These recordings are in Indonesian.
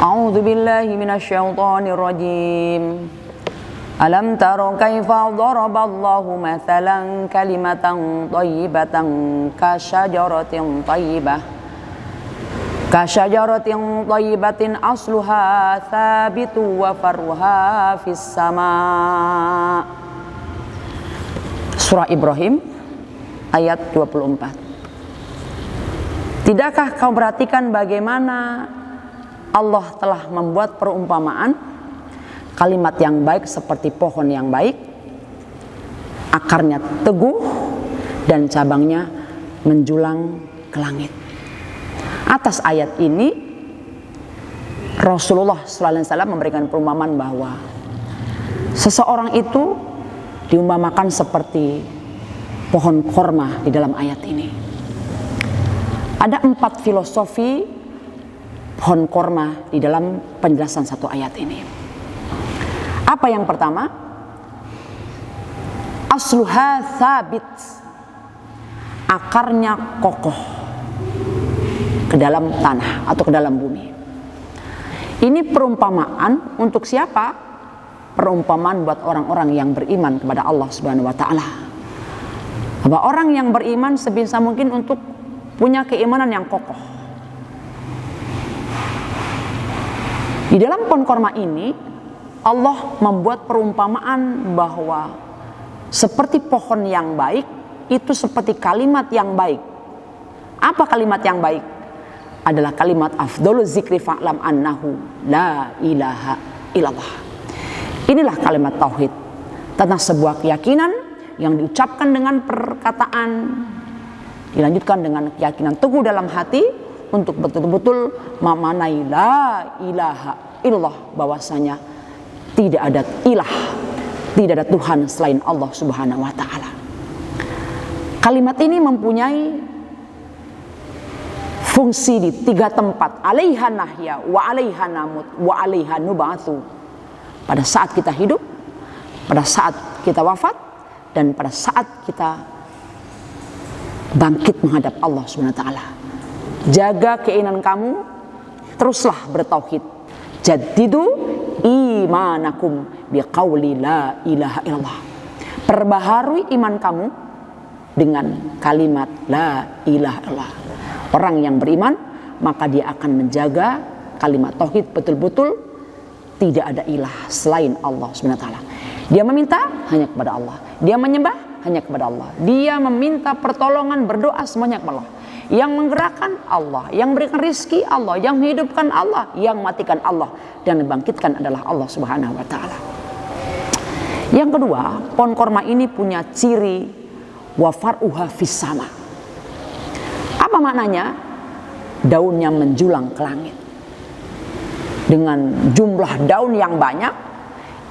A'udzu billahi minasyaitonir rajim. Alam taro kaifa daraballahu mathalan kalimatan thayyibatan kasyajaratin thayyibatin asluha thabitu wa farruha fis sama. Surah Ibrahim ayat 24. Tidakkah kau perhatikan bagaimana Allah telah membuat perumpamaan kalimat yang baik seperti pohon yang baik, akarnya teguh dan cabangnya menjulang ke langit. Atas ayat ini Rasulullah SAW memberikan perumpamaan bahwa seseorang itu diumpamakan seperti pohon korma di dalam ayat ini. Ada 4 filosofi pohon korma di dalam penjelasan satu ayat ini. Apa yang pertama? Asluha thabit, akarnya kokoh ke dalam tanah atau ke dalam bumi. Ini perumpamaan untuk siapa? Perumpamaan buat orang-orang yang beriman kepada Allah Subhanahu wa taala. Bahwa orang yang beriman sebisa mungkin untuk punya keimanan yang kokoh. Di dalam pohon korma ini Allah membuat perumpamaan bahwa seperti pohon yang baik itu seperti kalimat yang baik. Apa kalimat yang baik? Adalah kalimat afdhalul zikri fa'lam annahu la ilaha illallah. Inilah kalimat tauhid, tentang sebuah keyakinan yang diucapkan dengan perkataan, dilanjutkan dengan keyakinan teguh dalam hati untuk betul-betul memanai la ilaha illallah, bahwasanya tidak ada ilah, tidak ada Tuhan selain Allah Subhanahu wa taala. Kalimat ini mempunyai fungsi di 3 tempat. Alaiha nahya wa alaiha namut wa alaiha nub'atsu. Pada saat kita hidup, pada saat kita wafat, dan pada saat kita bangkit menghadap Allah Subhanahu wa taala. Jaga keimanan kamu, teruslah bertauhid. Jaddidu imanakum biqauli la ilaha illallah. Perbaharui iman kamu dengan kalimat la ilaha illallah. Orang yang beriman maka dia akan menjaga kalimat tauhid betul-betul tidak ada ilah selain Allah Subhanahu wa taala. Dia meminta hanya kepada Allah. Dia menyembah hanya kepada Allah. Dia meminta pertolongan, berdoa semuanya kepada Allah. Yang menggerakkan Allah, yang memberikan rizki Allah, yang menghidupkan Allah, yang mematikan Allah, dan membangkitkan adalah Allah Subhanahu wa taala. Yang kedua, pohon korma ini punya ciri wa far'uha fis sama. Apa maknanya? Daunnya menjulang ke langit. Dengan jumlah daun yang banyak,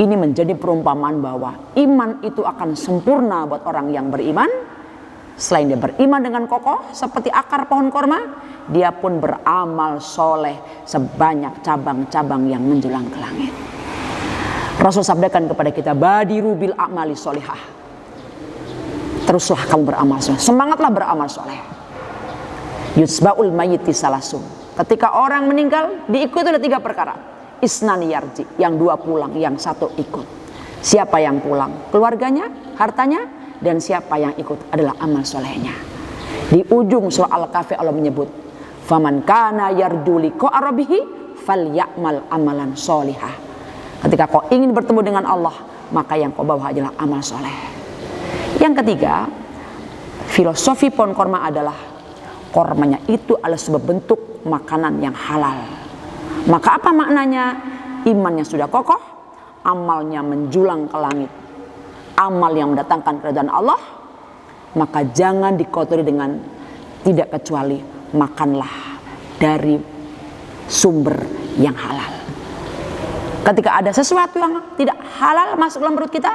ini menjadi perumpamaan bahwa iman itu akan sempurna buat orang yang beriman. Selain dia beriman dengan kokoh seperti akar pohon korma, dia pun beramal soleh sebanyak cabang-cabang yang menjulang ke langit. Rasul sabdakan kepada kita, badiru bil a'mali solihah. Teruslah kamu beramal soleh, semangatlah beramal soleh. Yusba'ul mayyiti salasun. Ketika orang meninggal, diikuti oleh 3 perkara. Isnani yarji, yang 2 pulang, yang 1 ikut. Siapa yang pulang? Keluarganya, hartanya, dan siapa yang ikut adalah amal solehnya. Di ujung surah Al-Kahfi Allah menyebut, faman kana yarju liqa'a rabbih falyamal amalan solihah. Ketika kau ingin bertemu dengan Allah, maka yang kau bawa adalah amal soleh. Yang ketiga, filosofi pohon korma adalah kormanya itu adalah sebuah bentuk makanan yang halal. Maka apa maknanya? Imannya sudah kokoh, amalnya menjulang ke langit, amal yang mendatangkan keridhaan Allah, maka jangan dikotori dengan tidak kecuali makanlah dari sumber yang halal. Ketika ada sesuatu yang tidak halal masuk dalam perut kita,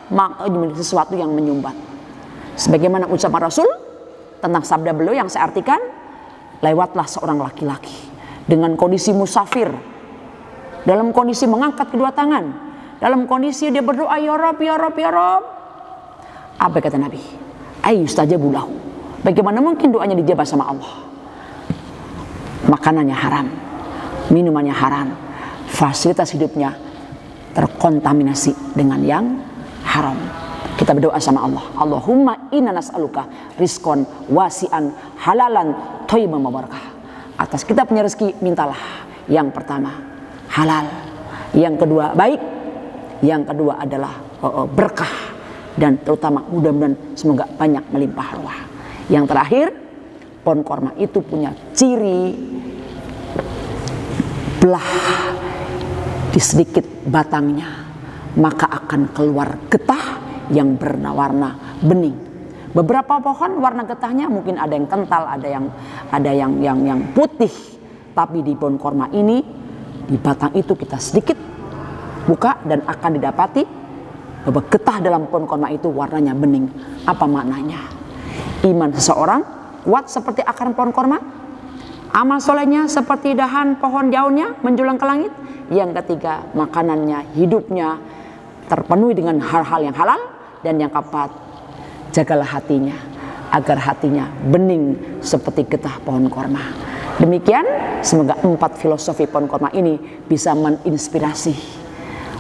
maka itu sesuatu yang menyumbat. Sebagaimana ucapan Rasul tentang sabda beliau yang saya artikan, lewatlah seorang laki-laki dengan kondisi musafir, dalam kondisi mengangkat kedua tangan, dalam kondisi dia berdoa, ya Rabb, ya Rabb, ya Rabb. Apa kata Nabi? Ayustajabu lahu. Bagaimana mungkin doanya dijabah sama Allah? Makanannya haram, minumannya haram, fasilitas hidupnya terkontaminasi dengan yang haram. Kita berdoa sama Allah, Allahumma inna nas'aluka rizqan wasi'an halalan thayyiban mubarakah. Atas kita punya rezeki, mintalah yang pertama halal, yang kedua baik, yang kedua adalah berkah, dan terutama mudah-mudahan semoga banyak melimpah ruah. Yang terakhir, pohon korma itu punya ciri belah di sedikit batangnya, maka akan keluar getah yang berwarna bening. Beberapa pohon warna getahnya mungkin ada yang kental, ada yang putih, tapi di pohon korma ini, di batang itu kita sedikit buka dan akan didapati bahwa getah dalam pohon korma itu warnanya bening. Apa maknanya? Iman seseorang kuat seperti akar pohon korma, amal solehnya seperti dahan pohon daunnya menjulang ke langit. Yang ketiga, makanannya, hidupnya terpenuhi dengan hal-hal yang halal. Dan yang keempat, jagalah hatinya agar hatinya bening seperti getah pohon korma. Demikian, semoga 4 filosofi pohon korma ini bisa menginspirasi.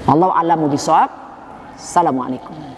Wallahu a'lamu bishawab. Assalamualaikum.